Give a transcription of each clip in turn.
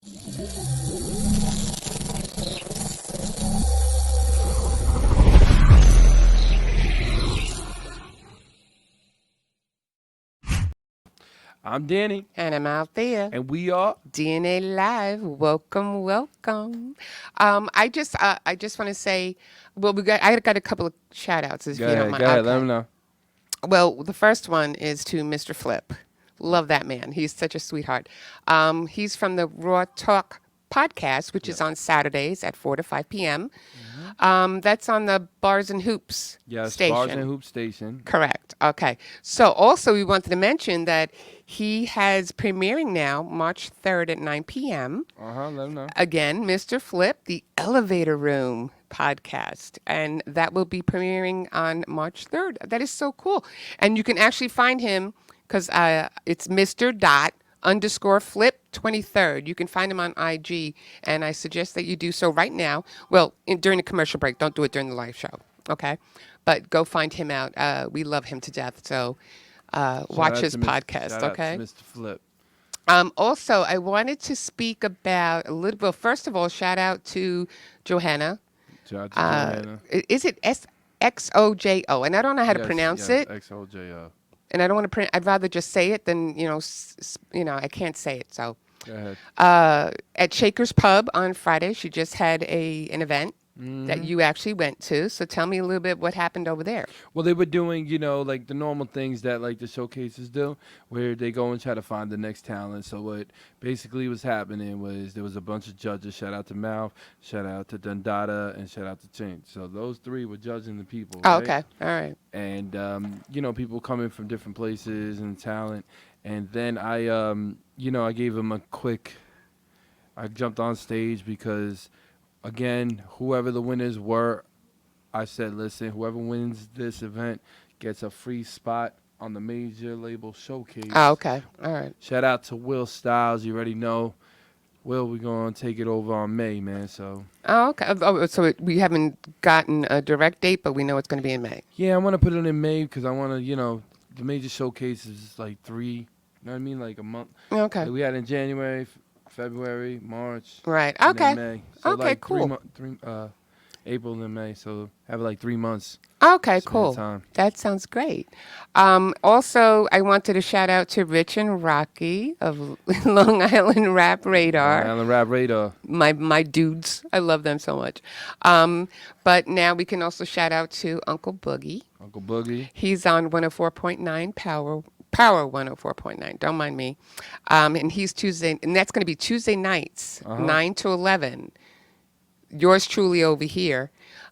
I'm Danny. And I'm out there. And we are DNA Live. Welcome, welcome. I just want to say, well, I got a couple of shout outs if you don't mind. Go ahead, let Okay. them know. Well, the first one is to Mr. Flip. Love that man. He's such a sweetheart. He's from the Raw Talk podcast, which is on Saturdays at 4 to 5 p.m. That's on the Bars and Hoops Yes, station. Bars and Hoop Station. Correct. Okay. So also we wanted to mention that he has premiering now March 3rd at 9 p.m. Let them know. Again, Mr. Flip, the Elevator Room podcast. And that will be premiering on March 3rd. That is so cool. And you can actually find him because it's Mr. Dot underscore Flip 23rd. You can find him on IG. And I suggest that you do so right now. Well, during the commercial break. Don't do it during the live show. Okay. But go find him out. We love him to death. So watch his podcast. Shout Okay. out to Mr. Flip. Also, I wanted to speak about a little bit. First of all, shout out to Johanna. Shout out to Johanna. Is it XOJO? And I don't know how to pronounce it. XOJO. And I don't want to. I'd rather just say it than I can't say it. So Go ahead. at Shaker's Pub on Friday, she just had an event that you actually went to. So tell me a little bit what happened over there. Well, they were doing, like the normal things that like the showcases do, where they go and try to find the next talent. So what basically was happening was there was a bunch of judges. Shout out to Mouth, shout out to Dundada, and shout out to Change. So those three were judging the people. Oh, right? okay. All right. And people coming from different places and talent. And then I gave them a quick. I jumped on stage because, again, whoever the winners were, I said, listen, whoever wins this event gets a free spot on the major label showcase. Oh, okay. All right. Shout out to Will Styles. You already know. Will, we're going to take it over on May, man. So. Oh, okay. Oh, so we haven't gotten a direct date, but we know it's going to be in May. Yeah, I want to put it in May because I want to, the major showcase is like 3, you know what I mean? Like a month. Okay. Like we had in January, February, March. Right. And Okay. then May. So Okay, like cool. April and May. So have like 3 months. Okay, Spend cool. time. That sounds great. Also, I wanted to shout out to Rich and Rocky of Long Island Rap Radar. On the Rap Radar. My dudes. I love them so much. But now we can also shout out to Uncle Boogie. Uncle Boogie. He's on 104.9 Power 104.9. Don't mind me. And he's Tuesday, and that's going to be Tuesday nights, 9 to 11. Yours truly over here.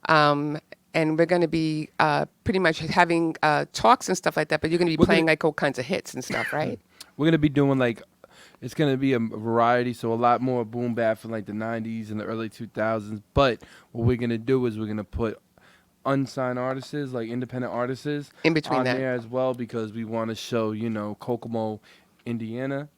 And we're going to be pretty much having talks and stuff like that, but you're going to be playing like all kinds of hits and stuff, right? We're going to be doing it's going to be a variety, so a lot more boom bap from like the 90s and the early 2000s. But what we're going to do is we're going to put unsigned artists, like independent artists, In between on that. there as well because we want to show, Kokomo, Indiana,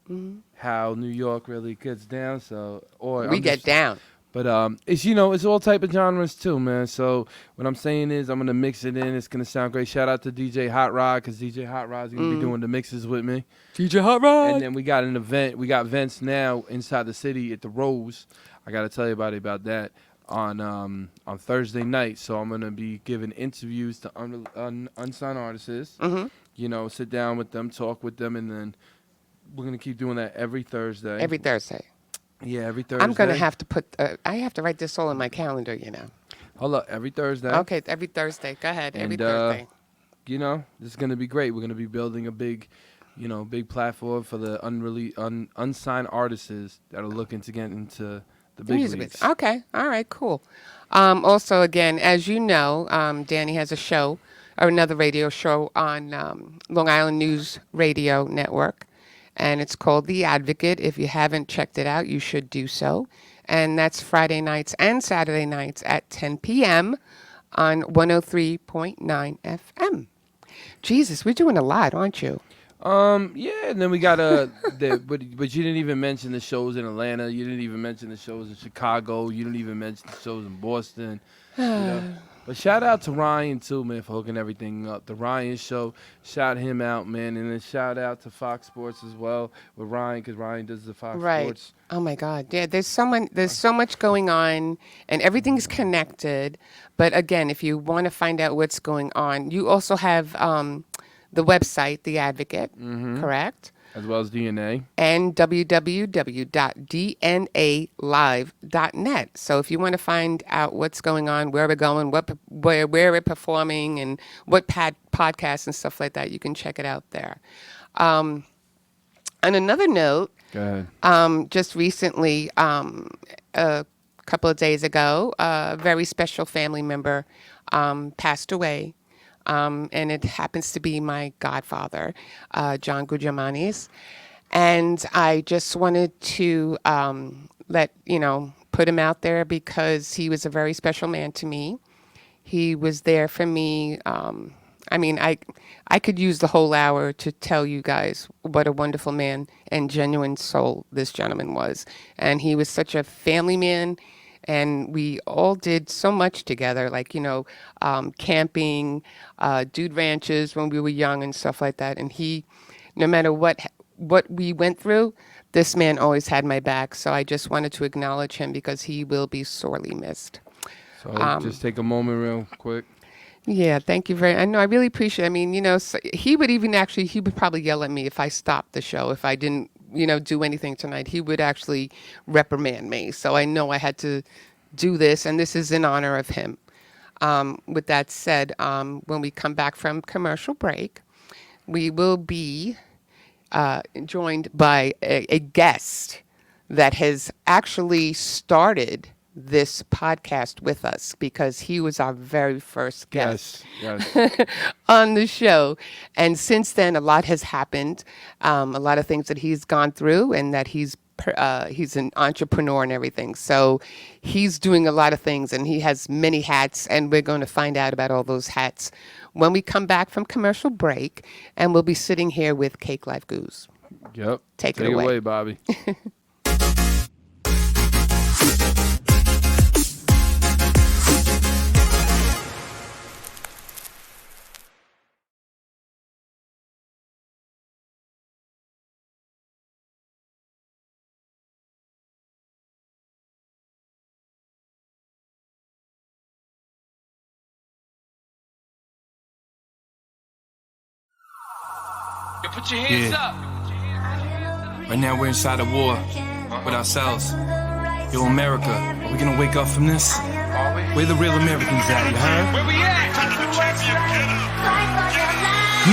how New York really gets down. So, We get down. But it's it's all type of genres too, man. So what I'm saying is I'm gonna mix it in. It's gonna sound great. Shout out to DJ Hot Rod because DJ Hot Rod's gonna be doing the mixes with me. DJ Hot Rod. And then we got an event. We got events now inside the city at the Rose. I gotta tell you about that on Thursday night. So I'm gonna be giving interviews to unsigned artists. Sit down with them, talk with them, and then we're gonna keep doing that every Thursday. Every Thursday. Yeah, every Thursday. I'm going to have to I have to write this all in my calendar, Hold up, every Thursday. Okay, every Thursday. Go ahead, every Thursday. This is going to be great. We're going to be building a big platform for the unsigned artists that are looking to get into the big leagues. Okay, all right, cool. Also, again, as you know, Danny has a show, or another radio show on Long Island News Radio Network. And it's called The Advocate. If you haven't checked it out, you should do so. And that's Friday nights and Saturday nights at 10 p.m. on 103.9 FM. Jesus, we're doing a lot, aren't you? Yeah, and then we got but you didn't even mention the shows in Atlanta. You didn't even mention the shows in Chicago. You didn't even mention the shows in Boston. But shout out to Ryan too, man, for hooking everything up. The Ryan Show, shout him out, man, and then shout out to Fox Sports as well with Ryan, because Ryan does the Fox Right. Sports. Oh my God. Yeah, there's so much going on and everything's connected. But again, if you want to find out what's going on, you also have the website, The Advocate, correct? As well as DNA. And www.dnalive.net. So if you want to find out what's going on, where we're going, where we're performing, and what podcasts and stuff like that, you can check it out there. On another note, Go ahead. just recently, a couple of days ago, a very special family member passed away. And it happens to be my godfather, John Guglielminis. And I just wanted to put him out there because he was a very special man to me. He was there for me. I could use the whole hour to tell you guys what a wonderful man and genuine soul this gentleman was. And he was such a family man. And we all did so much together, like, camping, dude ranches when we were young and stuff like that. And he, no matter what we went through, this man always had my back. So I just wanted to acknowledge him because he will be sorely missed. So just take a moment real quick. Yeah, thank you very. I know. I really appreciate. I mean, so he would probably yell at me if I stopped the show if I didn't, do anything tonight. He would actually reprimand me. So I know I had to do this, and this is in honor of him. With that said, when we come back from commercial break, we will be joined by a guest that has actually started this podcast with us because he was our very first guest Yes. on the show. And since then, a lot has happened, a lot of things that he's gone through and that he's an entrepreneur and everything. So he's doing a lot of things and he has many hats, and we're going to find out about all those hats when we come back from commercial break, and we'll be sitting here with Cakelife Gougz. Yep. Take it it away. away, Bobby. Put your hands up. Right now we're inside a war with ourselves. Yo, America, are we gonna wake up from this? Where the real Americans at, you heard? Where we at?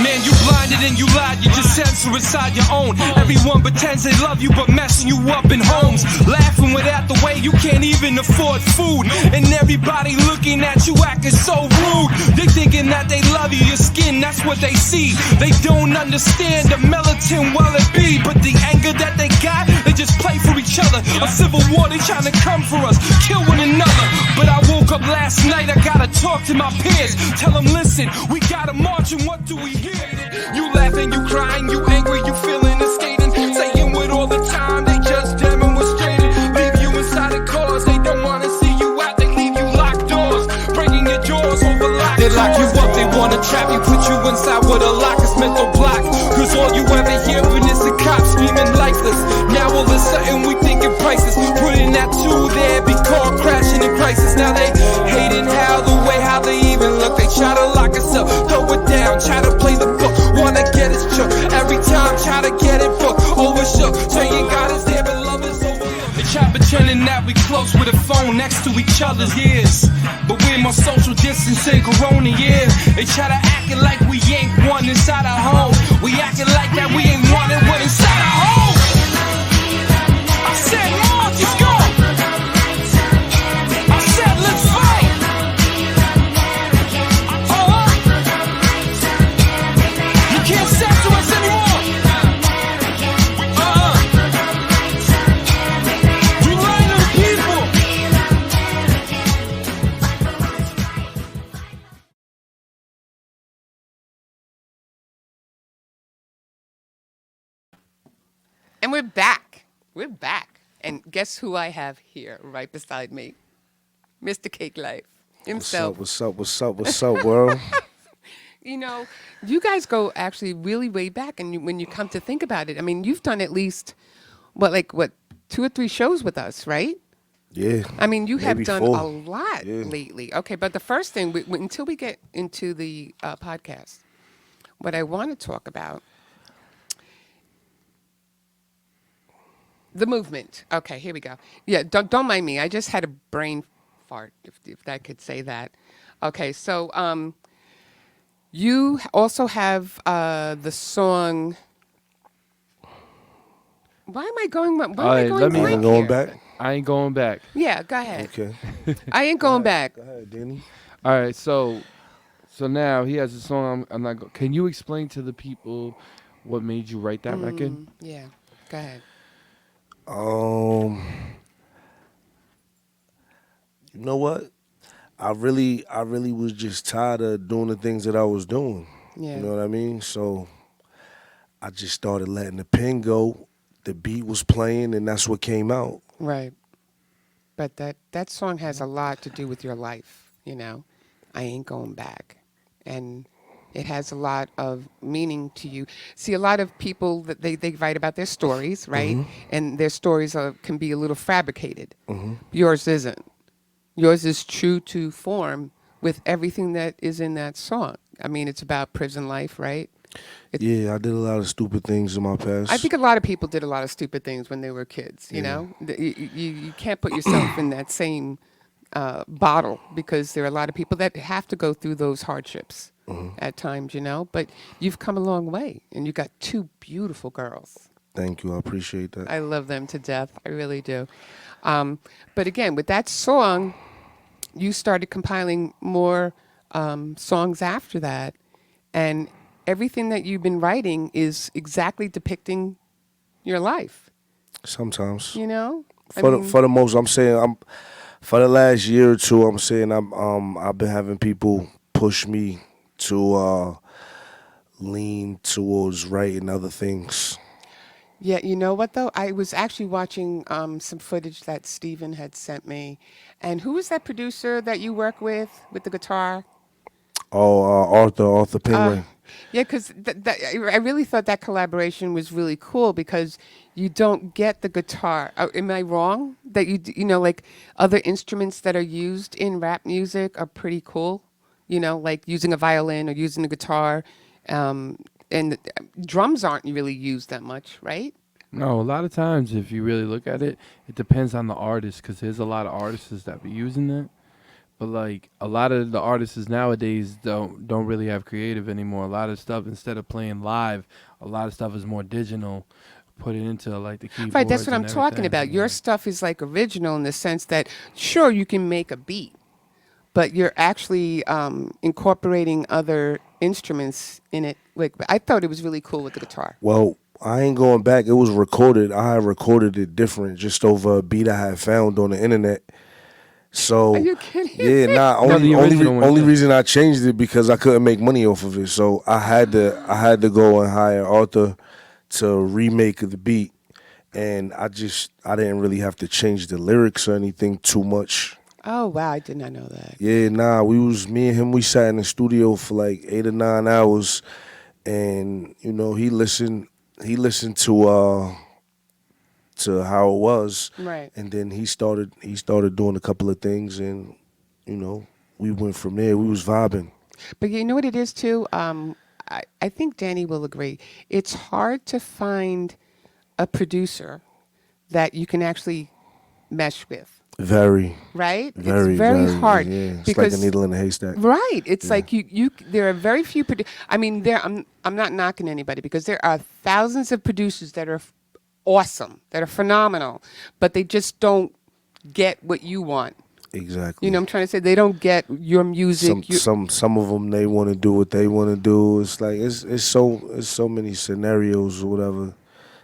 Man, you blinded and you lied, you just censor inside your own. Everyone pretends they love you, but messing you up in homes. Laughing without the way you can't even afford food. And everybody looking at you acting so rude. They thinking that they love you, your skin, that's what they see. They don't understand the militant well it be. But the anger that they got, they just play for each other. A civil war, they trying to come for us, kill one another. But I woke up last night, I gotta talk to my peers. Tell them, listen, we gotta march and what do we hear? You laughing, you crying, you angry, you feeling and skating. Saying with all the time, they just demonstrated. Leave you inside the cars, they don't wanna see you out. They leave you locked doors, breaking your jaws over locked doors. They lock you up, they wanna trap you, put you inside with a lock, it's mental block. Cause all you ever hearing is the cops screaming lifeless. Now all of a sudden we thinking prices. Putting that two there, be caught crashing in crisis. Now they hating how they even look. They try to lock us up, throw it down, try to play the book. Wanna get us shook, every time try to get it booked. Overshook, saying God is there but love is overlooked. They try pretending that we close with a phone next to each other's ears, but we're more social distancing corona, yeah. They try to acting like we ain't one inside our home. We acting like that we ain't one and one inside our home. I said March, let's go. I said let's fight. You can't censor us anymore. You lying to the people. And we're back. We're back. And guess who I have here right beside me? Mr. Cakelife. himself. What's up, world? You know, you guys go actually really way back, and when you come to think about it, I mean, you've done at least what 2 or 3 shows with us, right? Yeah. I mean, you have Maybe done 4. a lot Yeah. lately. Okay, but the first thing, until we get into the podcast, what I want to talk about, the movement. Okay, here we go. Yeah, don't mind me. I just had a brain fart, if I could say that. Okay, so you also have the song. Why am I going? Why am All I right, going let me- I blank ain't going here? back. I ain't going back. Yeah, go ahead. Okay. I ain't going back. Go ahead, Danny. All right, so now he has a song. I'm not. Can you explain to the people what made you write that record? Yeah, go ahead. You know what? I really was just tired of doing the things that I was doing. Yeah. You know what I mean? So I just started letting the pen go. The beat was playing, and that's what came out. Right. But that song has a lot to do with your life, you know. I ain't going back. And it has a lot of meaning to you. See, a lot of people that they write about their stories, right? And their stories can be a little fabricated. Yours isn't. Yours is true to form with everything that is in that song. I mean, it's about prison life, right? Yeah, I did a lot of stupid things in my past. I think a lot of people did a lot of stupid things when they were kids. You know, you can't put yourself in that same bottle, because there are a lot of people that have to go through those hardships at times. You know, but you've come a long way, and you got 2 beautiful girls. Thank you. I appreciate that. I love them to death. I really do. But again, with that song, you started compiling more songs after that, and everything that you've been writing is exactly depicting your life. Sometimes. You know, For the most, I'm saying for the last year or 2, I'm saying I've been having people push me to lean towards writing other things. Yeah, you know what though? I was actually watching some footage that Steven had sent me, and who was that producer that you work with the guitar? Oh, Arthur Penguin. Yeah, because I really thought that collaboration was really cool, because you don't get the guitar. Am I wrong? That you know, like other instruments that are used in rap music are pretty cool. You know, like using a violin or using a guitar, and drums aren't really used that much, right? No, a lot of times, if you really look at it, it depends on the artist, because there's a lot of artists that be using it. But like a lot of the artists nowadays don't really have creative anymore. A lot of stuff, instead of playing live, a lot of stuff is more digital. Put it into like the keyboards. Right, that's what I'm and talking everything. about. Your stuff is like original in the sense that, sure, you can make a beat, but you're actually incorporating other instruments in it. Like, I thought it was really cool with the guitar. Well, I ain't going back. It was recorded. I had recorded it different, just over a beat I had found on the internet. So Are you kidding? Yeah, the original one, only yeah. reason I changed it because I couldn't make money off of it. So I had to go and hire Arthur to remake the beat, and I didn't really have to change the lyrics or anything too much. Oh, wow, I did not know that. Yeah, me and him, we sat in the studio for like 8 or 9 hours, and you know, he listened to how it was, Right. and then he started doing a couple of things, and you know, we went from there. We was vibing. But you know what it is too? I think Danny will agree. It's hard to find a producer that you can actually mesh with, Very, right? very, it's very hard. Yeah, it's because like a needle in a haystack. Right. It's like you there are very few I mean, I'm not knocking anybody, because there are thousands of producers that are awesome, that are phenomenal, but they just don't get what you want. Exactly. You know what I'm trying to say? They don't get your music. Some of them, they want to do what they want to do. It's like it's so many scenarios or whatever.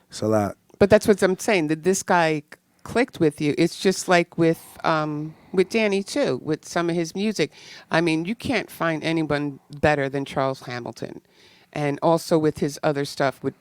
It's a lot. But that's what I'm saying, that this guy clicked with you. It's just like with Danny too, with some of his music. I mean, you can't find anyone better than Charles Hamilton. and also with his other stuff with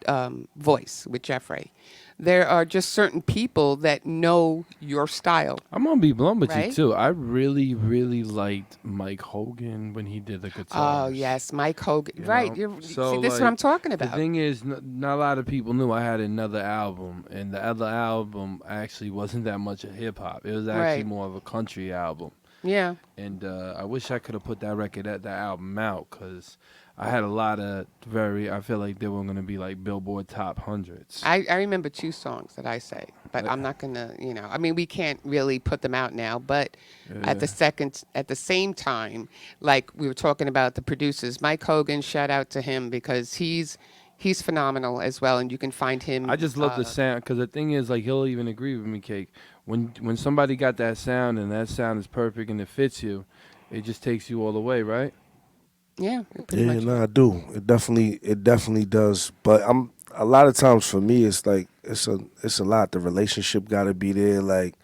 Voice with Jeffrey. There are just certain people that know your style. I'm gonna be blunt with you Right? too. I really, really liked Mike Hogan when he did the guitars. Oh yes, Mike Hogan. You Right. know? See, this is what I'm talking The about. thing is, not a lot of people knew I had another album, and the other album actually wasn't that much of hip hop. It was actually Right. more of a country album. Yeah. And I wish I could have put that album out, because I had a lot of I feel like they were gonna be like Billboard top hundreds. I remember 2 songs that I say, but I'm not gonna, I mean, we can't really put them out now, but at the same time, like we were talking about the producers, Mike Hogan, shout out to him because he's phenomenal as well, and you can find him. I just love the sound, because the thing is, like, he'll even agree with me, Cake. When somebody got that sound and that sound is perfect and it fits you, it just takes you all the way, right? Yeah, pretty much. I do. It definitely does. But a lot of times for me, it's like it's a lot. The relationship got to be there. Like,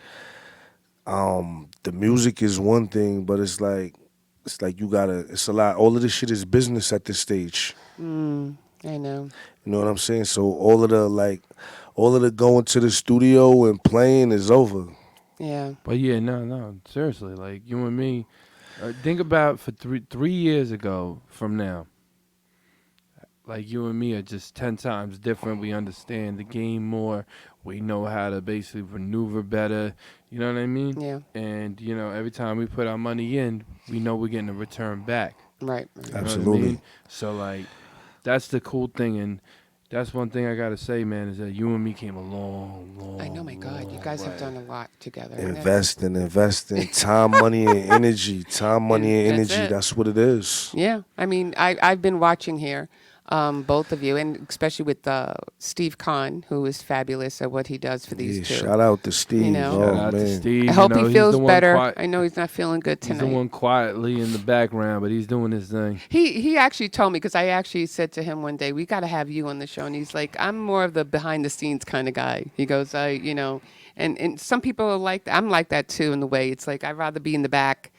the music is one thing, but it's like you gotta. It's a lot. All of this shit is business at this stage. I know. You know what I'm saying? So all of the going to the studio and playing is over. Yeah. But yeah, no, seriously, like you and me, think about for 3 years ago from now. Like you and me are just 10 times different. We understand the game more. We know how to basically maneuver better. You know what I mean? Yeah. And every time we put our money in, we know we're getting a return back. Right. You know what I Absolutely. mean? So like, that's the cool thing, and that's one thing I gotta say, man, is that you and me came a long I know, my God, you guys have done a lot together. and Investing time, money, and energy. Time, money, and That's energy. it. That's what it is. Yeah, I mean, I've been watching here, both of you, and especially with Steve Kahn, who is fabulous at what he does for these two. Shout out to Steve. You know. Oh, Shout out man. to Steve. I hope he he's feels the one better. I know he's not feeling good He's the tonight. one quietly in the background, but he's doing his thing. He actually told me, because I actually said to him one day, we got to have you on the show. And he's like, I'm more of the behind the scenes kind of guy. He goes, and some people are like that. I'm like that too, in the way it's like I'd rather be in the back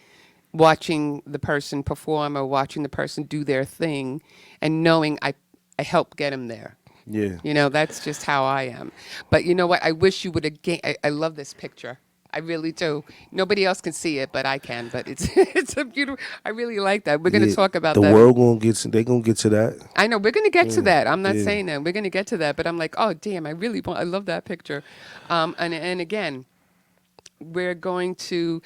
watching the person perform or watching the person do their thing and knowing I helped get him there. Yeah. That's just how I am. But you know what? I wish you would have. I love this picture. I really do. Nobody else can see it, but I can. But it's a beautiful. I really like that. We're going to talk about the that. world they gonna get to that. I know we're going to get to that. I'm not saying that we're going to get to that, but I'm like, oh damn, I love that picture. And again, we're going to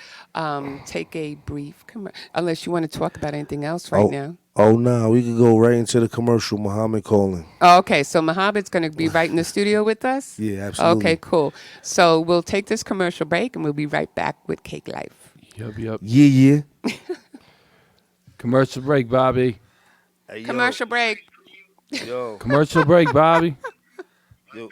take a brief commercial. Unless you want to talk about anything else right now. Oh no, we could go right into the commercial. Muhammad calling. Oh, okay, so Muhammad's going to be right in the studio with us? Yeah, absolutely. Okay, cool. So we'll take this commercial break, and we'll be right back with Cakelife. Yep. Yeah. Commercial break, Bobby. Hey, Commercial break. Yo. Commercial break, Bobby. Yo.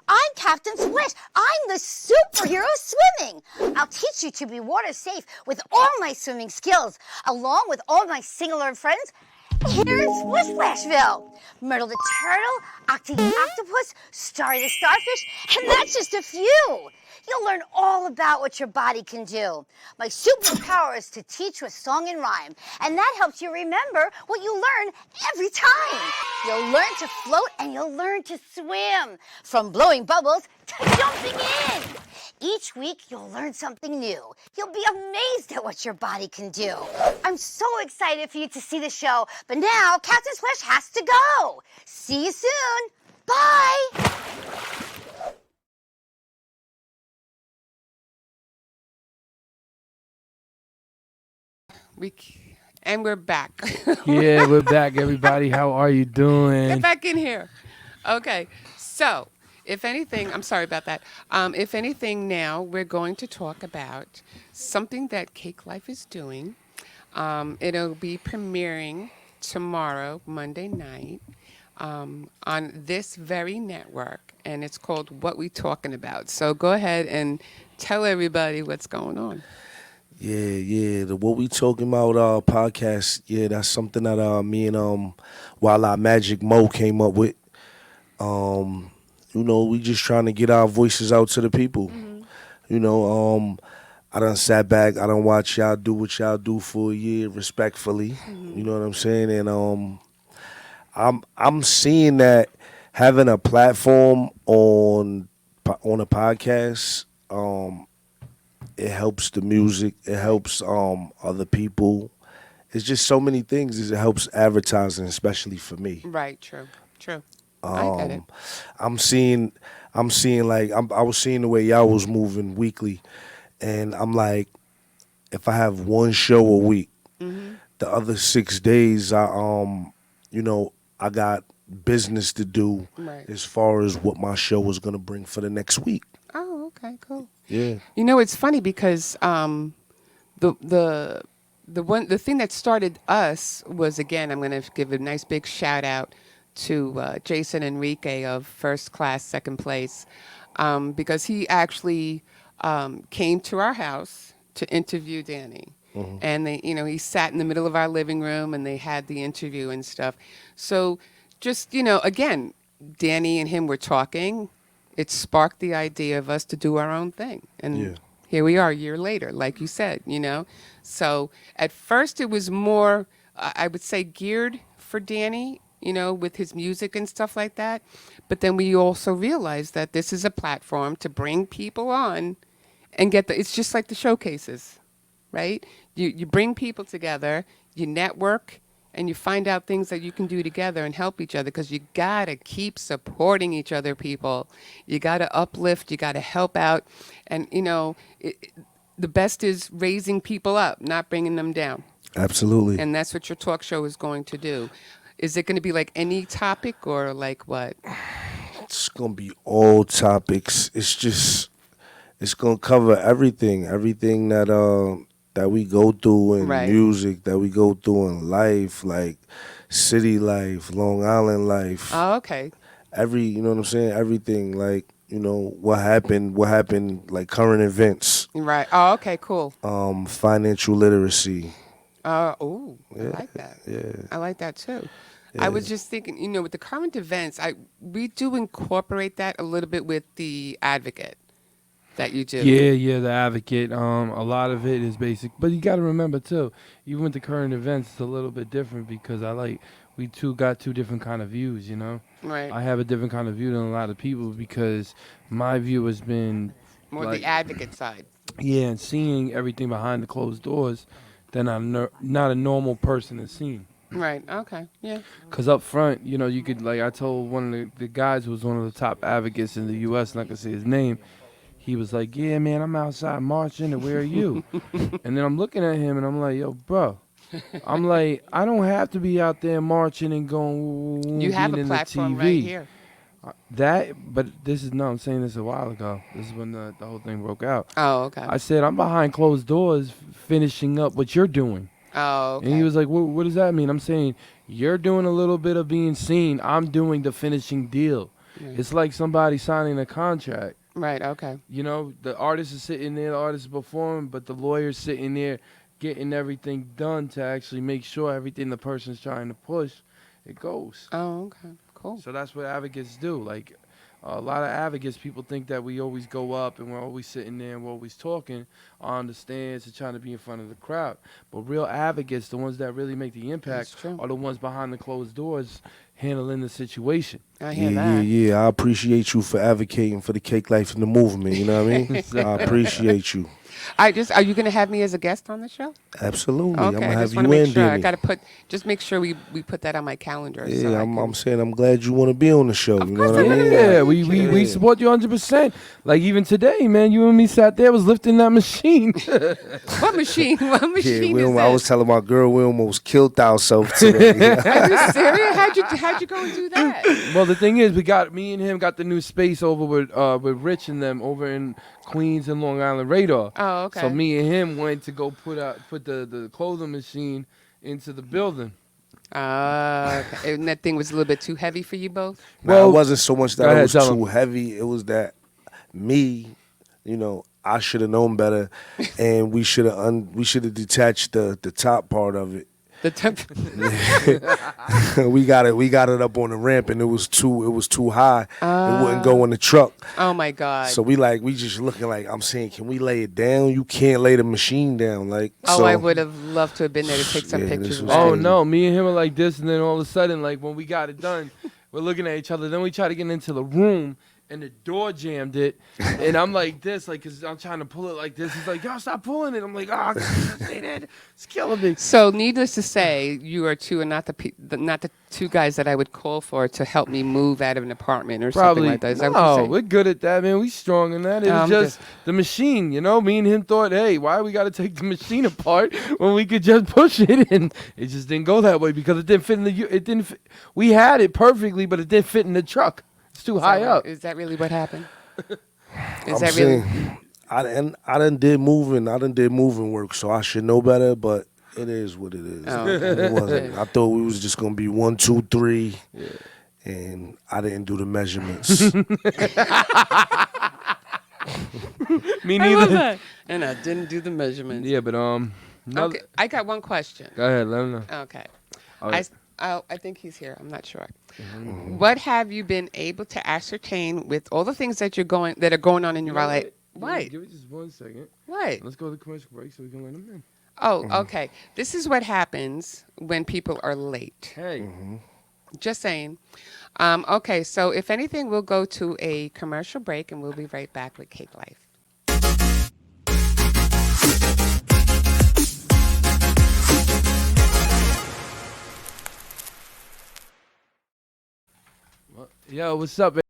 I'm Captain Splish. I'm the superhero swimming. I'll teach you to be water safe with all my swimming skills, along with all my sing-along friends here in Splish Splashville. Myrtle the turtle, Octi the octopus, Starry the starfish, and that's just a few. You'll learn all about what your body can do. My superpower is to teach with song and rhyme, and that helps you remember what you learn every time. You'll learn to float and you'll learn to swim, from blowing bubbles to jumping in. Each week, you'll learn something new. You'll be amazed at what your body can do. I'm so excited for you to see the show, but now Captain Splash has to go. See you soon. Bye. And we're back. Yeah, we're back, everybody. How are you doing? Get back in here. Okay. So, if anything, I'm sorry about that. If anything, now we're going to talk about something that Cakelife is doing. It'll be premiering tomorrow, Monday night, on this very network, and it's called What We Talking About. So go ahead and tell everybody what's going on. Yeah. The What We Talking About podcast. Yeah, that's something that me and Wildlife Magic Mo came up with. We just trying to get our voices out to the people. I done sat back. I done watch y'all do what y'all do for a year respectfully. You know what I'm saying? And I'm seeing that having a platform on a podcast, it helps the music. It helps other people. It's just so many things. It helps advertising, especially for me. Right. True. I get it. I was seeing the way y'all was moving weekly, and I'm like, if I have one show a week, the other 6 days, I got business to do as far as what my show is gonna bring for the next week. Oh, okay, cool. Yeah. It's funny because the thing that started us was, again, I'm going to give a nice big shout out to Jason Enrique of First Class Second Place, because he actually came to our house to interview Danny. And he sat in the middle of our living room and they had the interview and stuff. So just, again, Danny and him were talking. It sparked the idea of us to do our own thing. And here we are a year later, like you said, So at first it was more, I would say, geared for Danny, with his music and stuff like that. But then we also realized that this is a platform to bring people on and it's just like the showcases, right? You bring people together, you network, and you find out things that you can do together and help each other, because you got to keep supporting each other, people. You got to uplift, you got to help out. And, the best is raising people up, not bringing them down. Absolutely. And that's what your talk show is going to do. Is it going to be like any topic or like what? It's going to be all topics. It's going to cover everything that we go through in music, that we go through in life, like city life, Long Island life. Oh, okay. You know what I'm saying? Everything, like, what happened, like current events. Right. Oh, okay, cool. Financial literacy. I like that. Yeah. I like that too. Yeah. I was just thinking, with the current events, we do incorporate that a little bit with the Advocate that you do. Yeah, the Advocate. A lot of it is basic, but you got to remember too, even with the current events, it's a little bit different because we got two different kind of views, Right. I have a different kind of view than a lot of people because my view has been more the Advocate side. Yeah, and seeing everything behind the closed doors than not a normal person is seeing. Right. Okay. Yeah. Because up front, you could, like I told one of the guys who was one of the top advocates in the U.S., and I can say his name, he was like, yeah, man, I'm outside marching, and where are you? And then I'm looking at him, and I'm like, yo, bro. I'm like, I don't have to be out there marching and going. You have a platform right here. I'm saying this a while ago. This is when the whole thing broke out. Oh, okay. I said, I'm behind closed doors finishing up what you're doing. Oh, okay. And he was like, what does that mean? I'm saying, you're doing a little bit of being seen. I'm doing the finishing deal. Right. It's like somebody signing a contract. Right, okay. The artist is sitting there, the artist is performing, but the lawyer's sitting there getting everything done to actually make sure everything the person's trying to push, it goes. Oh, okay. Cool. So that's what advocates do. Like, a lot of advocates, people think that we always go up and we're always sitting there and we're always talking on the stands and trying to be in front of the crowd. But real advocates, the ones that really make the impact, are the ones behind the closed doors handling the situation. I hear that. Yeah. I appreciate you for advocating for the Cakelife and the movement. You know what I mean? I appreciate you. Are you going to have me as a guest on the show? Absolutely. Okay, I'm gonna I have just you want to make in, sure. I Danny. got to just make sure we put that on my calendar. Yeah, so I'm saying I'm glad you want to be on the show. You know course what I I'm gonna mean? be on Yeah, it. we support you 100%. Like even today, man, you and me sat there, was lifting that machine. What machine? What Yeah, machine is I was this? telling my girl we almost killed ourselves today. Are you serious? How'd you go and do that? Well, the thing is, me and him got the new space over with Rich and them over in Queens and Long Island Radar. Oh, okay. So me and him went to go put the clothing machine into the building. Okay. And that thing was a little bit too heavy for you both? Now, it wasn't so much Go that ahead, it was tell too him. heavy. It was that I should have known better, and we should have detached the top part of it. The temp. we got it up on the ramp, and it was too high. It wouldn't go in the truck. Oh my God. So we just looking like, I'm saying, can we lay it down? You can't lay the machine down, like. Oh, so, I would have loved to have been there to take some Yeah, pictures this of was that. Oh crazy. no, me and him were like this, and then all of a sudden, like when we got it done, we're looking at each other. Then we try to get into the room, and the door jammed it, and I'm like this, like, cause I'm trying to pull it like this. He's like, "Yo, stop pulling it." I'm like, "Ah, stay there, it's killing me." So, needless to say, you are two, and not the two guys that I would call for to help me move out of an apartment or something Probably like that. Is that what you're no, saying? we're good at that, man. We strong in that. It was I'm just just- the machine, you know. Me and him thought, hey, why we got to take the machine apart when we could just push it? And it just didn't go that way because it didn't fit in it didn't. We had it perfectly, but it didn't fit in the truck. It's too high up. Is that really what happened? Is I'm that really? saying, I done did moving work, so I should know better. But it is what it is. Oh, okay. It wasn't. I thought we was just gonna be 1, 2, 3, and I didn't do the measurements. Me I love neither. that. And I didn't do the measurements. Yeah, but Okay, I got one question. Go ahead, let him know. Okay. All right. I think he's here. I'm not sure. What have you been able to ascertain with all the things that are going on in your life? What? Give it just 1 second. What? Let's go to the commercial break so we can let him in. Oh, okay. This is what happens when people are late. Hey. Just saying. Okay, so if anything, we'll go to a commercial break and we'll be right back with Cake Life. Yo, what's up, man?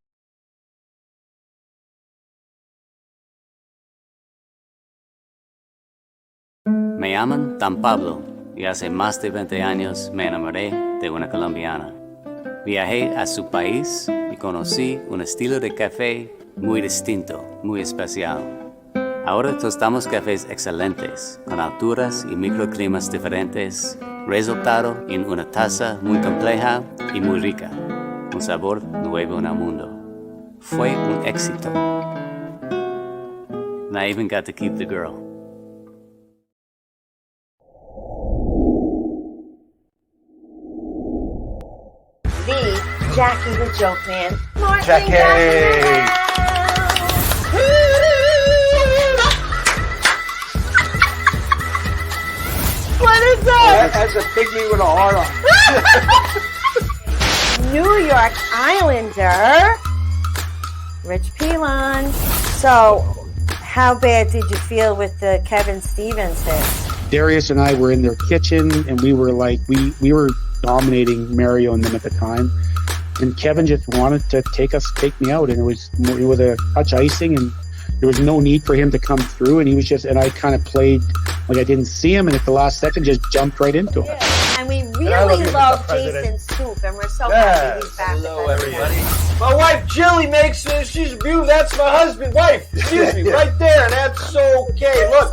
Me llaman Dan Pablo y hace más de 20 años me enamoré de una colombiana. Viajé a su país y conocí un estilo de café muy distinto, muy especial. Ahora tostamos cafés excelentes, con alturas y microclimas diferentes, resultado en una taza muy compleja y muy rica. Un sabor nuevo en el mundo. Fue un éxito. And I even got to keep the girl. The Jackie the Joke Man. Jackie! What is that? That's a pygmy with a heart on. New York Islander, Rich Pilon. So, how bad did you feel with the Kevin Stevens hit? Darius and I were in their kitchen, and we were like, we were dominating Mario and them at the time. And Kevin just wanted to take me out, and it was a touch icing, and there was no need for him to come through. And he was and I kind of played like I didn't see him, and at the last second, just jumped right into him. And we really love you, love Mr. President. Jason Scoop, and we're so happy he's back. Hello, with us. everybody. My wife Jilly makes she's beautiful. That's my husband, wife. Excuse me, right there. That's okay. Look.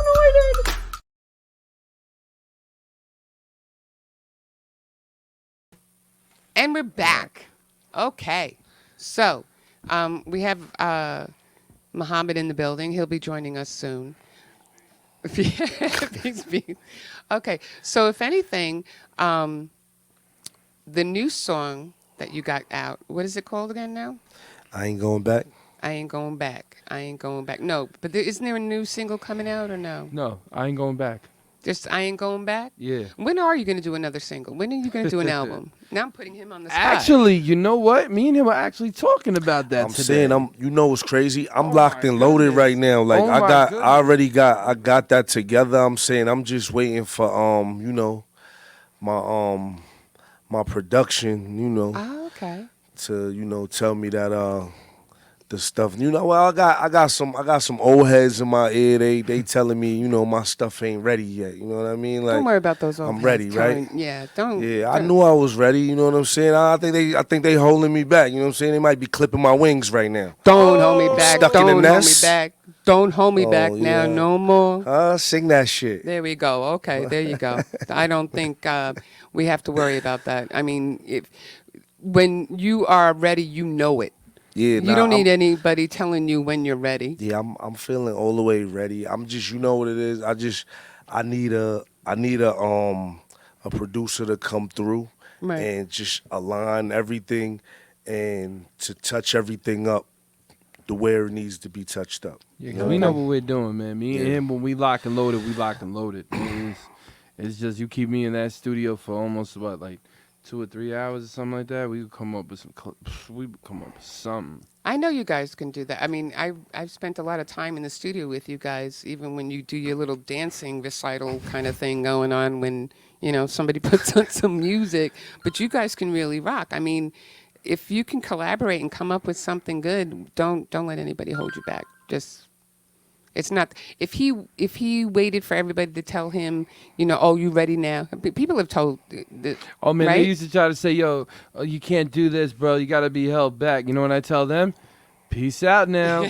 And we're back. Okay. So, we have Muhammad in the building. He'll be joining us soon. Okay. So, if anything, the new song that you got out, what is it called again now? I ain't going back. I ain't going back. I ain't going back. No, but isn't there a new single coming out or no? No, I ain't going back. Just I Ain't Going Back? Yeah. When are you going to do another single? When are you going to do an album? Now I'm putting him on the spot. Actually, you know what? Me and him are actually talking about that I'm today. saying, you know what's crazy? I'm locked and loaded right now. Like Oh I my got, goodness. I got that together. I'm saying, I'm just waiting for, you know, my production, you know, Oh, okay. to, you know, tell me that, the stuff, you know. Well, I got some old heads in my ear. They telling me, you know, my stuff ain't ready yet. You know what I mean? Like, Don't worry about those old I'm heads ready, right? telling- Yeah, don't. Yeah, I don't- knew I was ready. You know what I'm saying? I think they holding me back. You know what I'm saying? They might be clipping my wings right now. Don't hold me back. Stuck in Don't the hold me nest? back. Don't hold me back now yeah. no more. Sing that shit. There we go. Okay, there you go. I don't think we have to worry about that. I mean, when you are ready, you know it. Yeah, You don't need anybody telling you when you're ready. Yeah, I'm feeling all the way ready. I'm just, you know what it is. I need a producer to come through Right. and just align everything and to touch everything up the where it needs to be touched up. Yeah, 'cause we know what we're doing, man. Me and him, when we lock and loaded, we lock and loaded. Man, it's just you keep me in that studio for almost about like 2 or 3 hours or something like that. We could come up with something. I know you guys can do that. I mean, I've spent a lot of time in the studio with you guys, even when you do your little dancing recital kind of thing going on when, you know, somebody puts on some music. But you guys can really rock. I mean, if you can collaborate and come up with something good, don't let anybody hold you back. Just it's not if he waited for everybody to tell him, you know, oh, you ready now? People have told. Oh man, right? they used to try to say, yo, you can't do this, bro. You got to be held back. You know what I tell them? Peace out now.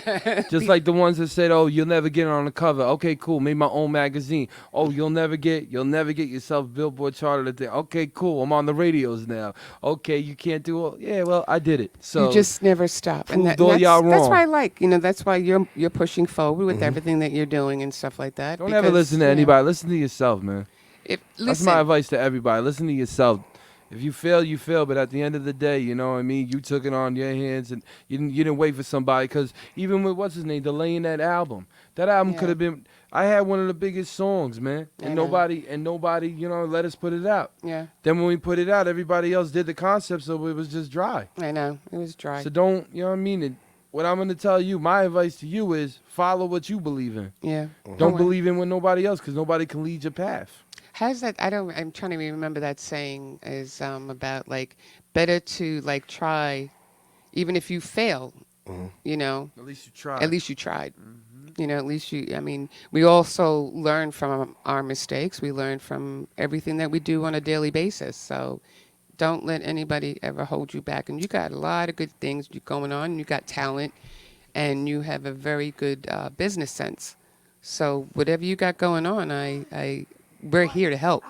Just like the ones that said, oh, you'll never get on the cover. Okay, cool. Made my own magazine. Oh, you'll never get yourself Billboard charted. Okay, cool. I'm on the radios now. Okay, you can't do all. Yeah, well, I did it. So you just never stop. And proved all y'all that's wrong. why I like, you know, that's why you're pushing forward with everything that you're doing and stuff like that. Don't ever listen to anybody. Listen to yourself, man. That's my advice to everybody. Listen to yourself. If you fail, you fail. But at the end of the day, you know what I mean? You took it on your hands and you didn't wait for somebody. Because even with, what's his name, delaying that album could have been, I had one of the biggest songs, man. And nobody, you know, let us put it out. Yeah. Then when we put it out, everybody else did the concept, so it was just dry. I know. It was dry. So don't, you know what I mean? And what I'm going to tell you, my advice to you is follow what you believe in. Yeah. Don't believe in what nobody else, because nobody can lead your path. How's that? I'm trying to remember that saying is about like better to like try, even if you fail, you know. At least you tried. At least you tried. You know, at least I mean, we also learn from our mistakes. We learn from everything that we do on a daily basis. So don't let anybody ever hold you back. And you got a lot of good things going on. You got talent and you have a very good business sense. So whatever you got going on, we're here to help.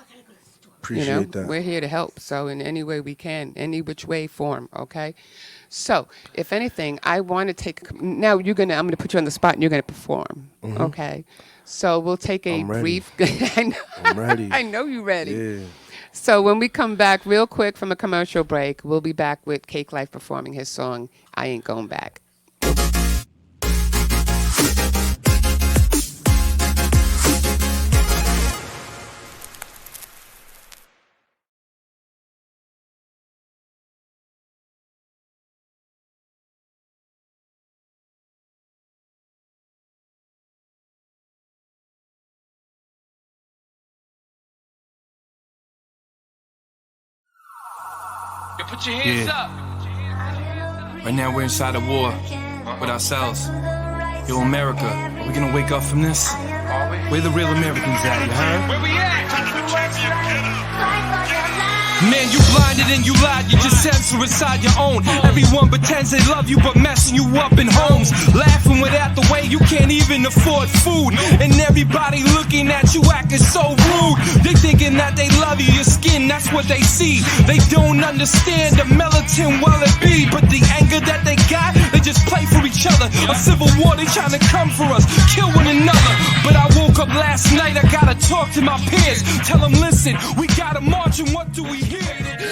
Appreciate that. We're here to help. So in any way we can, any which way, form. Okay. So if anything, I want to take. Now I'm going to put you on the spot, and you're going to perform. Okay. So we'll take a I'm ready. brief. I know, I'm ready. I know you're ready. Yeah. So when we come back, real quick from a commercial break, we'll be back with Cakelife performing his song "I Ain't Going Back." Yo, put your hands up. Right now we're inside a war with ourselves. Yo, America, are we gonna wake up from this? Where the real Americans at, you heard? Where we at? Man, you blinded and you lied, you just censor inside your own. Everyone pretends they love you, but messing you up in homes. Laughing without the way you can't even afford food. And everybody looking at you acting so rude. They thinking that they love you, your skin, that's what they see. They don't understand the militant well it be. But the anger that they got, they just play for each other. A civil war, they trying to come for us, kill one another. But I woke up last night, I gotta talk to my peers. Tell them, listen, we gotta march and what do we hear?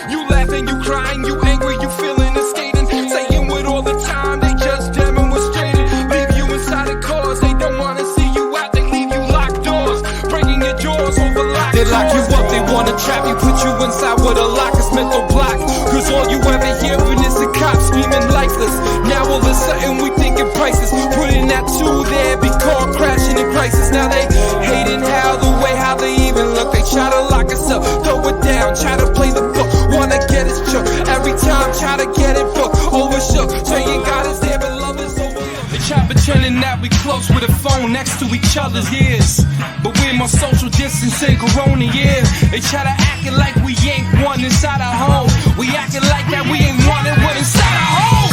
You laughing, you crying, you angry, you feeling and skating. Saying with all the time, they just demonstrated. Leave you inside of cars, they don't wanna see you out, they leave you locked doors. Breaking your jaws over lock you up, they wanna trap you, put you inside with a lock, it's mental block. Cause all you ever hearing is the cops screaming lifeless. Now all of a sudden we thinking prices, putting that two there, be caught crashing in crisis. Now they hating how they even look. They try to lock us up, throw it down, try to play the book, wanna get us shook. Every time try to get it booked, overshook. Saying God is there but love is over. They try pretending that we close with a phone next to each other's ears, but we're more social distancing corona years. They try to acting like we ain't one inside our home. We acting like that we ain't one and one inside our home.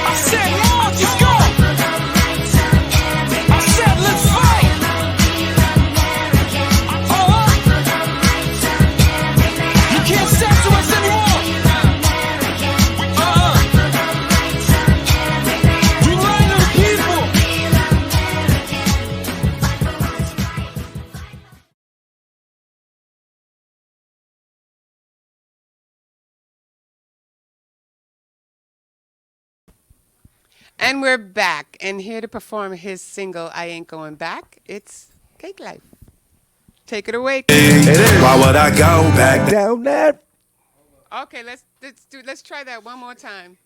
I said Lord, let's go. I said let's fight. You can't censor us anymore. You lying to the people. And we're back, and here to perform his single, I Ain't Going Back, it's Cakelife. Take it away. Why would I go back down there? Okay, let's try that one more time.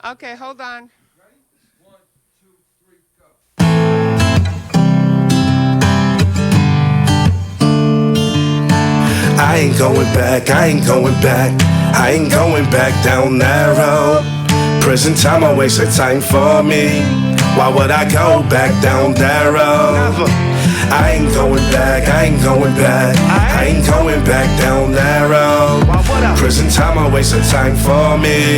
Okay, hold on. I ain't going back, I ain't going back, I ain't going back down that road. Prison time, I wasted time for me. Why would I go back down that road? I ain't going back, I ain't going back, I ain't going back down that road. Prison time, I wasted time for me.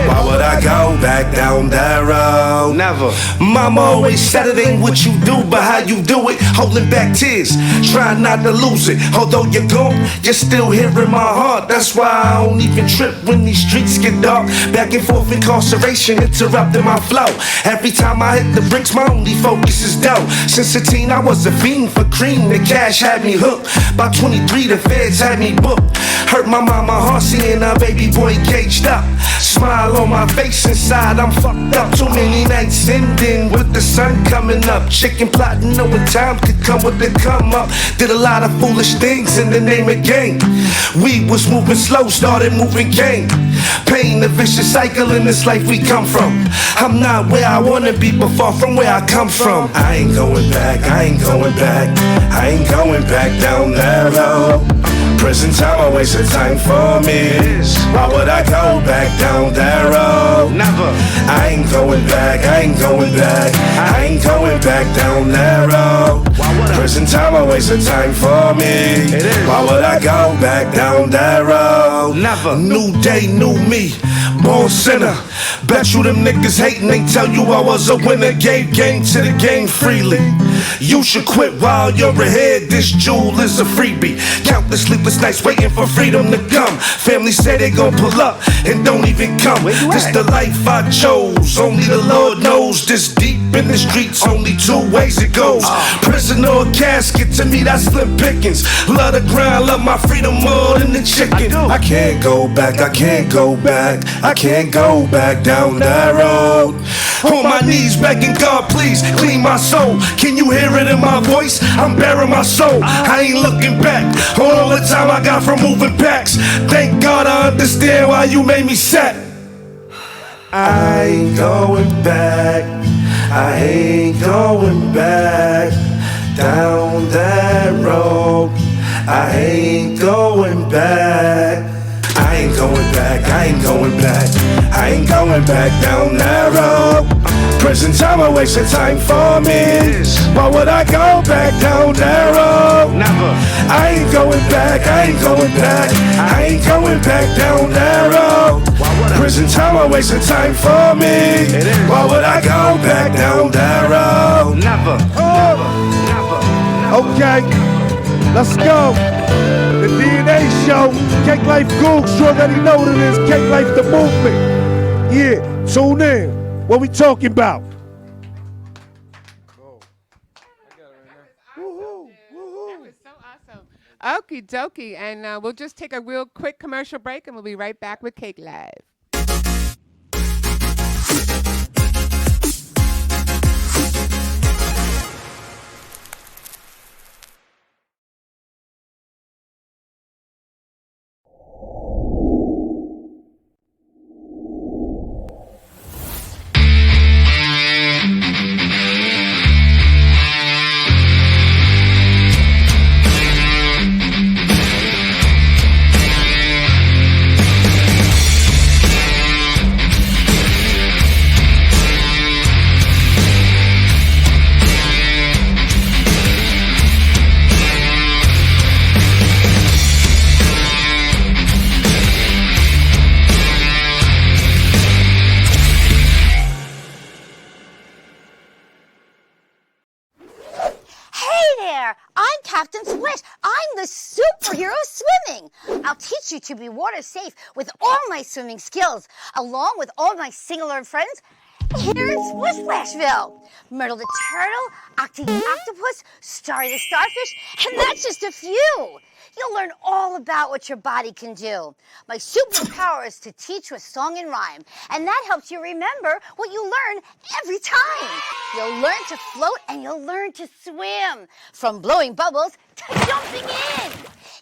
Why would I go back down that road? Never. Mama always said it ain't what you do, but how you do it. Holding back tears, trying not to lose it. Although you're gone, you're still here in my heart. That's why I don't even trip when these streets get dark. Back and forth incarceration, interrupting my flow. Every time I hit the bricks, my only focus is dough. Since a teen, I was a fiend for cream. The cash had me hooked. By 23, the feds had me booked. Hurt my mama heart seeing her baby boy caged up. Smile on my face inside, I'm fucked up. Too many nights ending with the sun coming up. Chicken plotting, knowing time could come with the come up. Did a lot of foolish things in the name of game. We was moving slow, started moving game. Pain, the vicious cycle in this life we come from. I'm not where I wanna be, but far from where I come from. I ain't going back, I ain't going back, I ain't going back down that road. Prison time, I wasted time for me. Why would I go back down that road? Never. I ain't going back, I ain't going back, I ain't going back down that road. Prison time, I wasted time for me. Why would I go back down that road? Never. New day, new me. Born sinner. Bet you them niggas hating, they tell you I was a winner. Gave game to the game freely. You should quit while you're ahead. This jewel is a freebie. Countless sleepless nights waiting for freedom to come. Family say they gon' pull up and don't even come. This the life I chose. Only the Lord knows. This deep in the streets, only two ways it goes. Prison or casket, to me that's slim pickings. Love the grind, love my freedom more than the chicken. I can't go back, I can't go back, I can't go back down that road. On my knees begging God, please clean my soul. Can you hear it in my voice? I'm bearing my soul. I ain't looking back on all the time I got from moving packs. Thank God I understand why you made me set. I ain't going back, I ain't going back down that road. I ain't going back, I ain't going back, I ain't going back, I ain't going back down that road. Prison time, I wasted time for me. Why would I go back down that road? Never. I ain't going back, I ain't going back, I ain't going back down that road. Prison time, I wasted time for me. Why would I go back down that road? Never. Okay, let's go. The DNA show, Cakelife Gougz, you already know what it is. Cakelife the movement. Yeah, tune in. What we talking about? Okie dokie, and we'll just take a real quick commercial break, and we'll be right back with Cakelife. there. I'm Captain Swish. I'm the superhero of swimming. I'll teach you to be water safe with all my swimming skills, along with all my singular friends here in Splish Splashville. Myrtle the turtle, Octi the octopus, Starry the starfish, and that's just a few. You'll learn all about what your body can do. My superpower is to teach with song and rhyme, and that helps you remember what you learn every time. You'll learn to float and you'll learn to swim, from blowing bubbles to jumping in.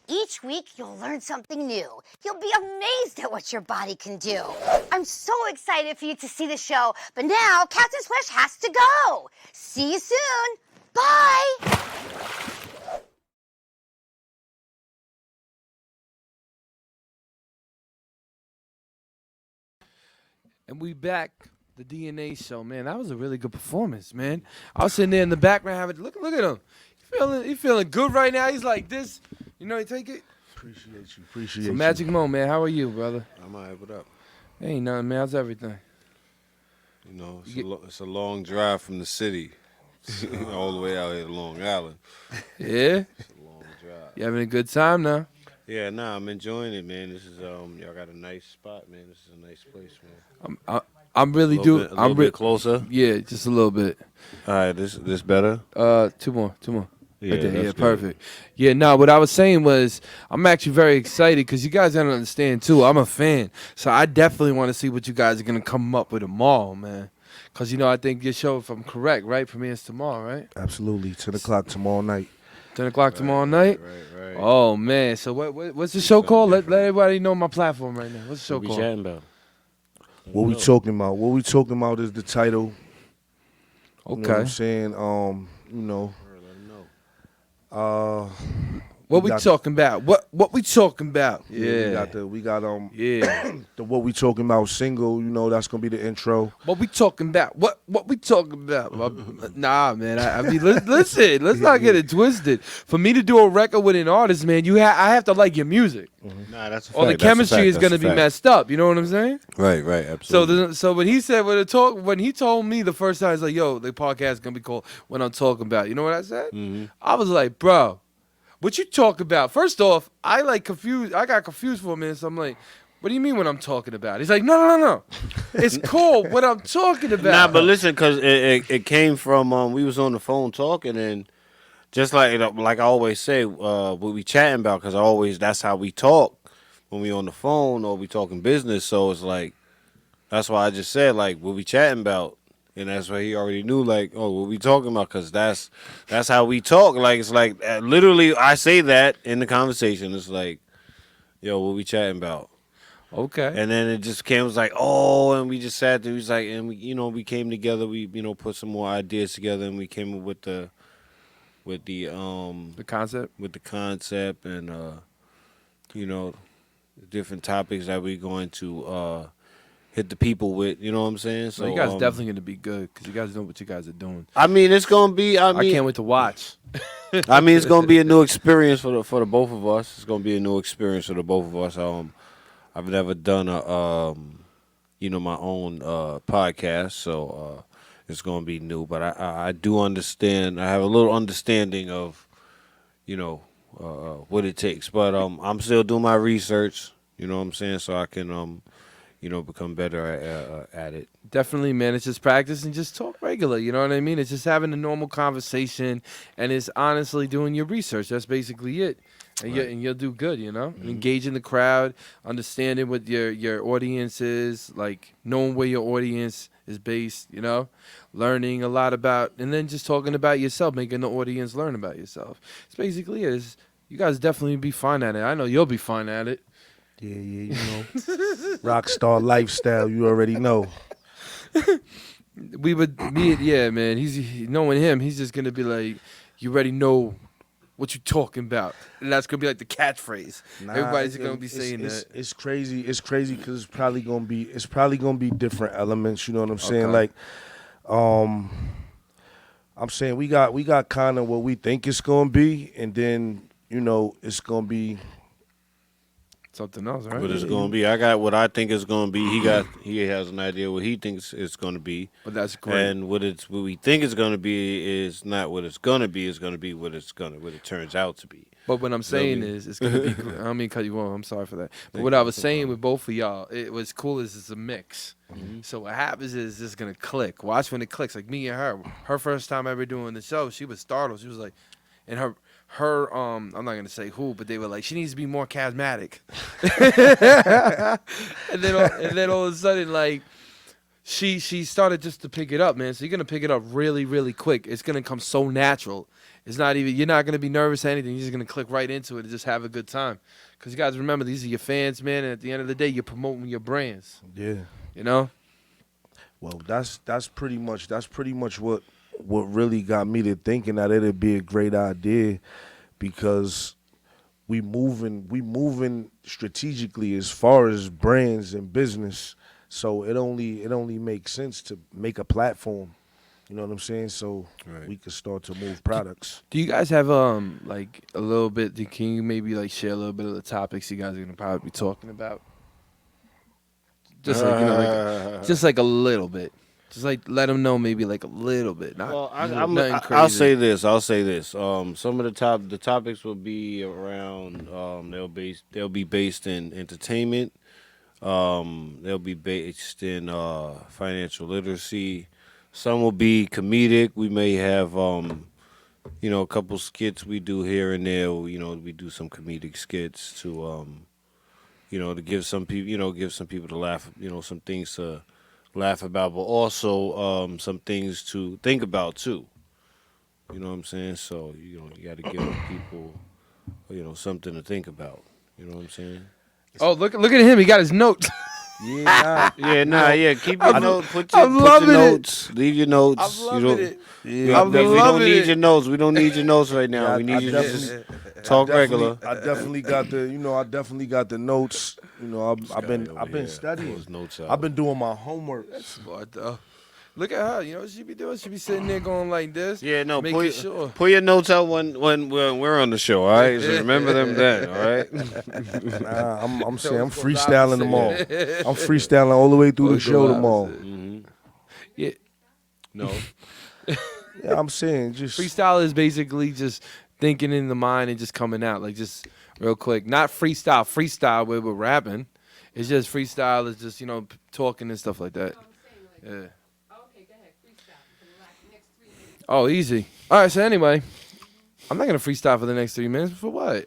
Each week, you'll learn something new. You'll be amazed at what your body can do. I'm so excited for you to see the show, but now Captain Splash has to go. See you soon. Bye. And we back, the DNA show, man. That was a really good performance, man. I was sitting there in the background having look at him. He feeling good right now. He's like this. You know, you take it. Appreciate you. It's a magic moment, man. How are you, brother? I'm all right. What up? Ain't nothing, man. How's everything? You know, it's a long drive from the city all the way out here to Long Island. Yeah? It's a long drive. You having a good time now? Yeah, nah, I'm enjoying it, man. This is y'all got a nice spot, man. This is a nice place, man. I'm really a little bit closer. Yeah, just a little bit. All right, this better. Two more. Yeah, Right there. that's Yeah, good. perfect. Yeah, no, what I was saying was I'm actually very excited because you guys gotta understand too. I'm a fan, so I definitely want to see what you guys are gonna come up with tomorrow, man. Because I think your show, if I'm correct, right, premieres tomorrow, right? Absolutely, 10 o'clock tomorrow night. 10 o'clock tomorrow night. Right. Oh man, so what's the show called? Let everybody know my platform right now. What's the show What we called? chatting about? What we talking about? What we talking about is the title. You know what I'm Okay. saying? What we talking about? What we talking about? Yeah. We got Yeah. the What We Talking About single, that's gonna be the intro. What we talking about? What we talking about? Nah, man. I mean, listen. Let's not get it twisted. For me to do a record with an artist, man, I have to like your music, Nah, that's a fact. or the chemistry is gonna be messed up. You know what I'm saying? Right, absolutely. So when he said when he told me the first time, he's like, "Yo, the podcast is gonna be called What I'm Talking About." You know what I said? I was like, "Bro, what you talk about?" First off, I got confused for a minute. So I'm like, "What do you mean what I'm talking about?" He's like, No. It's called What I'm Talking About. Nah, but listen, because it came from we was on the phone talking, and just like I always say, what we chatting about, because that's how we talk when we on the phone or we talking business. So it's like that's why I just said like what we chatting about. And that's why he already knew, like, oh, what we talking about? Because that's how we talk. Like, it's like, literally, I say that in the conversation. It's like, yo, what we chatting about? Okay. And then it just came, was like, oh, and we just sat there. He was like, and we came together. We, put some more ideas together, and we came up with the concept? With the concept and, different topics that we're going to hit the people with, you know what I'm saying? So you guys definitely going to be good because you guys know what you guys are doing. I mean, it's going to be, I can't wait to watch. I mean, it's going to be a new experience for the both of us. It's going to be a new experience for the both of us. I've never done my own podcast, so it's going to be new. But I do understand. I have a little understanding of, what it takes. But I'm still doing my research. You know what I'm saying? So I can become better at it. Definitely, man. It's just practice and just talk regular. You know what I mean? It's just having a normal conversation, and it's honestly doing your research. That's basically it. And, Right. you'll do good, Engaging the crowd, understanding what your audience is, like knowing where your audience is based, learning a lot about, and then just talking about yourself, making the audience learn about yourself. It's basically it. You guys definitely be fine at it. I know you'll be fine at it. Yeah, rock star lifestyle, you already know. Man. Knowing him, he's just gonna be like, you already know what you talking about, and that's gonna be like the catchphrase. Everybody's gonna be saying that. It's crazy. It's crazy because it's probably gonna be different elements. You know what I'm saying? Okay. Like, I'm saying we got kind of what we think it's gonna be, and then it's gonna be something else, right? What it's gonna be. I got what I think it's gonna be. He has an idea what he thinks it's gonna be. But that's great. And what we think it's gonna be is not what it's gonna be. It's gonna be what it turns out to be. But what I'm saying is, it's gonna be. I don't mean to cut you off. I'm sorry for that. But what I was saying with both of y'all, what's cool is it's a mix. So what happens is it's gonna click. Watch when it clicks. Like me and her first time ever doing the show, she was startled. She was like, and her I'm not gonna say who, but they were like, she needs to be more charismatic. and then all of a sudden, like, she started just to pick it up, man. So you're gonna pick it up really, really quick. It's gonna come so natural. It's not even, you're not gonna be nervous or anything. You're just gonna click right into it and just have a good time. Cause you guys remember, these are your fans, man. And at the end of the day, you're promoting your brands. Yeah. You know. Well, that's pretty much what really got me to thinking that it'd be a great idea, because we moving strategically as far as brands and business. So it only makes sense to make a platform. You know what I'm saying? So we could start to move products. Do you guys have like a little bit? Can you maybe like share a little bit of the topics you guys are gonna probably be talking about? Just like, you know, just like a little bit. Just like let them know maybe like a little bit. Not, Well, nothing crazy. I'll say this. Some of the topics will be around. They'll be based in entertainment. They'll be based in financial literacy. Some will be comedic. We may have a couple skits we do here and there. We do some comedic skits to to give some people to laugh. Some things to laugh about, but also some things to think about too. You know what I'm saying? So you got to give people something to think about. You know what I'm saying? Oh, look at him! He got his notes. Yeah, keep your notes. Put your notes. Leave your notes. I'm loving it. Yeah, we don't need your notes. We don't need your notes right now. We need you to just talk regular. I definitely got the notes. I've been studying. I've been doing my homework. That's smart though. Look at her. You know what she be doing? She be sitting there going like this. Yeah, no. Sure. Pull your notes out when we're on the show. All right. So remember them then. All right. I'm saying I'm freestyling them all. I'm freestyling all the way through the show tomorrow. Mm-hmm. Yeah. No. Yeah, I'm saying just freestyle is basically just thinking in the mind and just coming out like just real quick. Not freestyle where we're rapping. It's just freestyle is just talking and stuff like that. Yeah. Oh, easy. All right, so anyway, I'm not going to freestyle for the next 3 minutes. For what?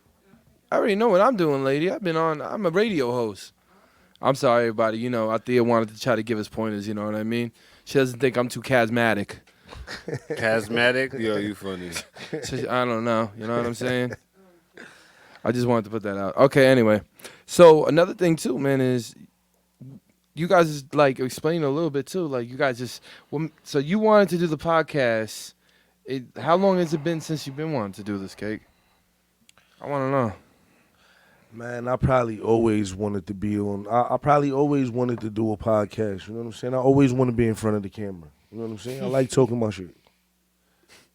I already know what I'm doing, lady. I'm a radio host. I'm sorry, everybody. Althea wanted to try to give us pointers, you know what I mean? She doesn't think I'm too charismatic. Charismatic? Yo, you funny. So, I don't know. You know what I'm saying? I just wanted to put that out. Okay, anyway. So another thing, too, man, is you guys is like explain a little bit too. Like you guys so you wanted to do the podcast. How long has it been since you've been wanting to do this, Cake? I want to know. Man, I probably always wanted to be on. I probably always wanted to do a podcast. You know what I'm saying? I always want to be in front of the camera. You know what I'm saying? I like talking about shit.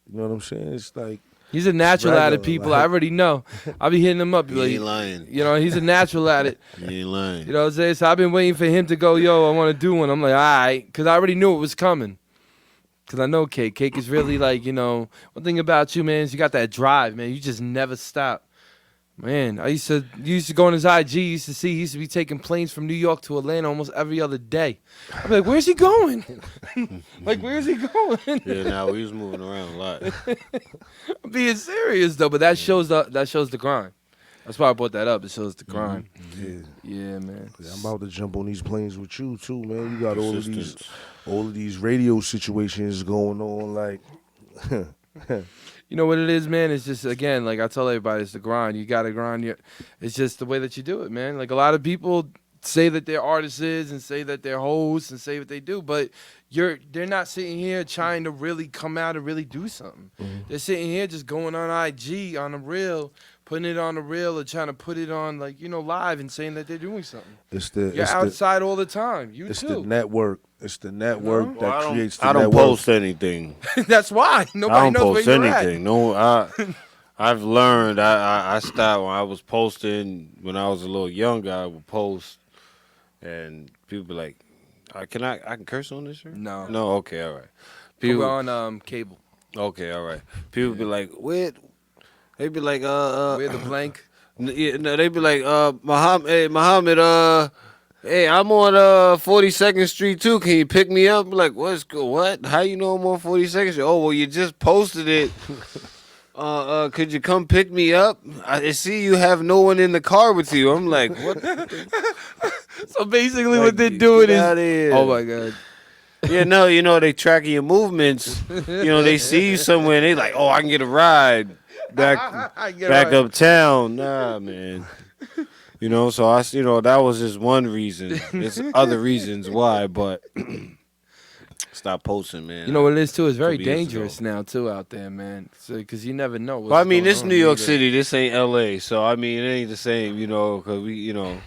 You know what I'm saying? It's like. He's a natural at it, people. I already know. I'll be hitting him up. You ain't lying. He's a natural at it. You ain't lying. You know what I'm saying? So I've been waiting for him to go, yo, I want to do one. I'm like, all right, because I already knew it was coming. Because I know Cake. Cake is really like, one thing about you, man, is you got that drive, man. You just never stop. Man, you used to go on his IG, he used to be taking planes from New York to Atlanta almost every other day. I'm like, where's he going? Like, where's he going? Yeah, now we was moving around a lot. I'm being serious though, but that shows the grind. That's why I brought that up. It shows the grind. Yeah, man. Yeah, I'm about to jump on these planes with you too, man. You got all of these radio situations going on, like. You know what it is, man? It's just, again, like I tell everybody, it's the grind. You got to grind. It's just the way that you do it, man. Like a lot of people say that they're artists and say that they're hosts and say what they do, but they're not sitting here trying to really come out and really do something. Mm-hmm. They're sitting here just going on IG, on a reel, putting it on the reel or trying to put it on, like, live and saying that they're doing something. You're outside all the time. It's the network. It's the network that creates the network. I don't network. post anything. That's why. Nobody knows where you're at. No, I've learned. I stopped when I was posting when I was a little younger. I would post, and people be like, I can curse on this shirt? No. No. Okay. All right. We're on cable. Okay. All right. People be like, where? They be like, We're the blank. Yeah, no, they be like, Muhammad, hey, I'm on 42nd Street too. Can you pick me up? I'm like, what's good? What? How you know I'm on 42nd Street? Oh, well, you just posted it. Could you come pick me up? I see you have no one in the car with you. I'm like, what? So basically, what they're doing is, oh my god. Yeah, no, they tracking your movements. They see you somewhere and they like, oh, I can get a ride back uptown. Nah, man. So that was just one reason. There's other reasons why, but stop posting, man. You know what it is too? It's very dangerous now too out there, man. Because you never know. Well, I mean, this New York City. This ain't L.A. So I mean, it ain't the same, because we, you know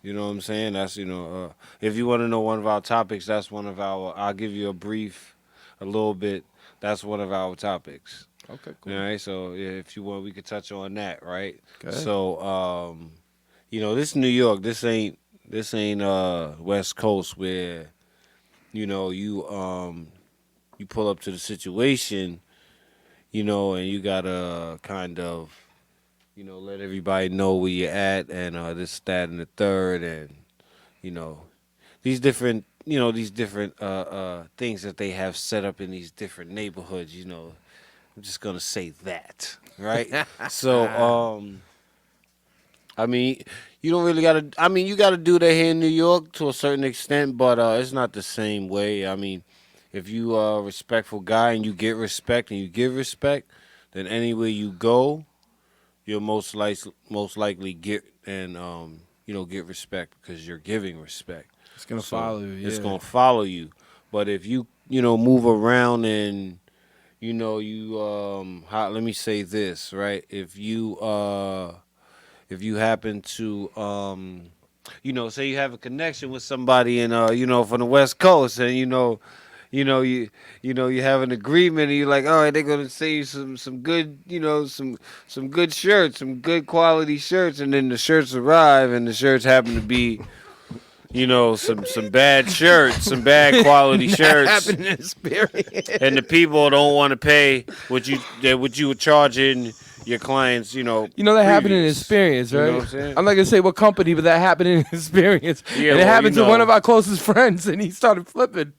what I'm saying. That's if you want to know one of our topics, that's one of our. I'll give you a little bit. That's one of our topics. Okay, cool. All right, so yeah, if you want, we could touch on that, right? Okay. So, this New York. This ain't West Coast where, you pull up to the situation, and you gotta kind of, let everybody know where you're at and this, that, and the third, and these different things that they have set up in these different neighborhoods. I'm just gonna say that, right? So, I mean, you don't really gotta. I mean, you gotta do that here in New York to a certain extent, but it's not the same way. I mean, if you are a respectful guy and you get respect and you give respect, then anywhere you go, you'll most likely get and get respect because you're giving respect. It's gonna follow you. Yeah. It's gonna follow you. But if you move around and let me say this, right? If you happen to say you have a connection with somebody in from the West Coast, and you have an agreement, and you're like, all right, they're gonna send you some good some good shirts, some good quality shirts, and then the shirts arrive, and the shirts happen to be some bad shirts, some bad quality shirts. Happened in experience. And the people don't want to pay what you were charging your clients, that happened in experience, right? You know what I'm saying? I'm not gonna say what company, but that happened in experience. Yeah, and it happened to one of our closest friends, and he started flipping.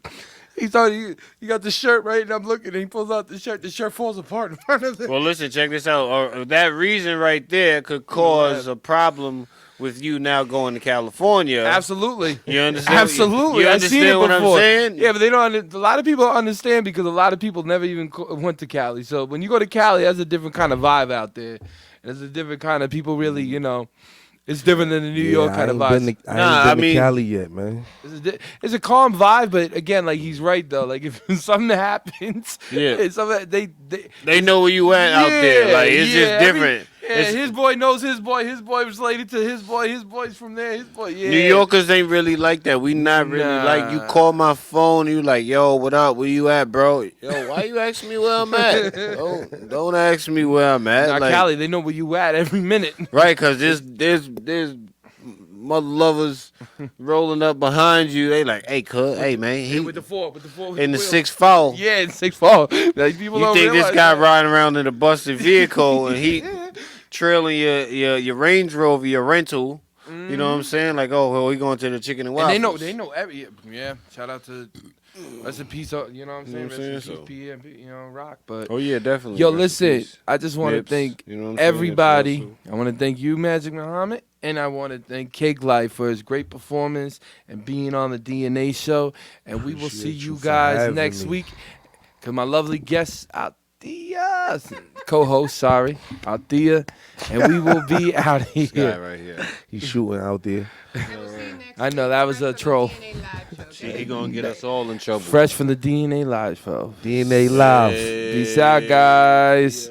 He got the shirt, right? And I'm looking, and he pulls out the shirt falls apart in front of him. Well, listen, check this out. That reason right there could cause a problem with you now going to California. Absolutely. You understand? Absolutely. You I've seen it what before. I'm saying? Yeah, but they don't. A lot of people don't understand because a lot of people never even went to Cali. So when you go to Cali, there's a different kind of vibe out there. There's a different kind of people. Really, it's different than the New York kind of vibe. I ain't been to Cali yet, man. It's a calm vibe, but again, like he's right though. Like if something happens, they know where you at out there. Like it's just different. His boy knows his boy. His boy was related to his boy. His boy's from there. His boy. Yeah. New Yorkers ain't really like that. We not really like. You call my phone. You like, yo, what up? Where you at, bro? Yo, why you asking me where I'm at? Don't ask me where I'm at. Now, like, Cali, they know where you at every minute. Right, cause there's mother lovers rolling up behind you. They like, hey man, he with the four in the 6'4". Yeah, in 6'4". Like people you don't think this guy that. riding around in a busted vehicle and he trailing your Range Rover, your rental. Mm-hmm. You know what I'm saying? Like, oh, he going to the Chicken and Waffles. And they know every. Yeah, shout out to. Rest in peace, you know what I'm saying? Rest in peace, PMP, Rock. But oh yeah, definitely. Yo, listen, I just want to thank everybody. I want to thank you, Magic Muhammad, and I want to thank Cakelife for his great performance and being on the DNA show. And we will see you guys next week. Cause my lovely guest Althea, co-host, Althea, and we will be out here. This guy right here, he's shooting out there. I know that was a troll. He gonna get us all in trouble. Fresh from the DNA Live show. DNA Live. Peace out, guys.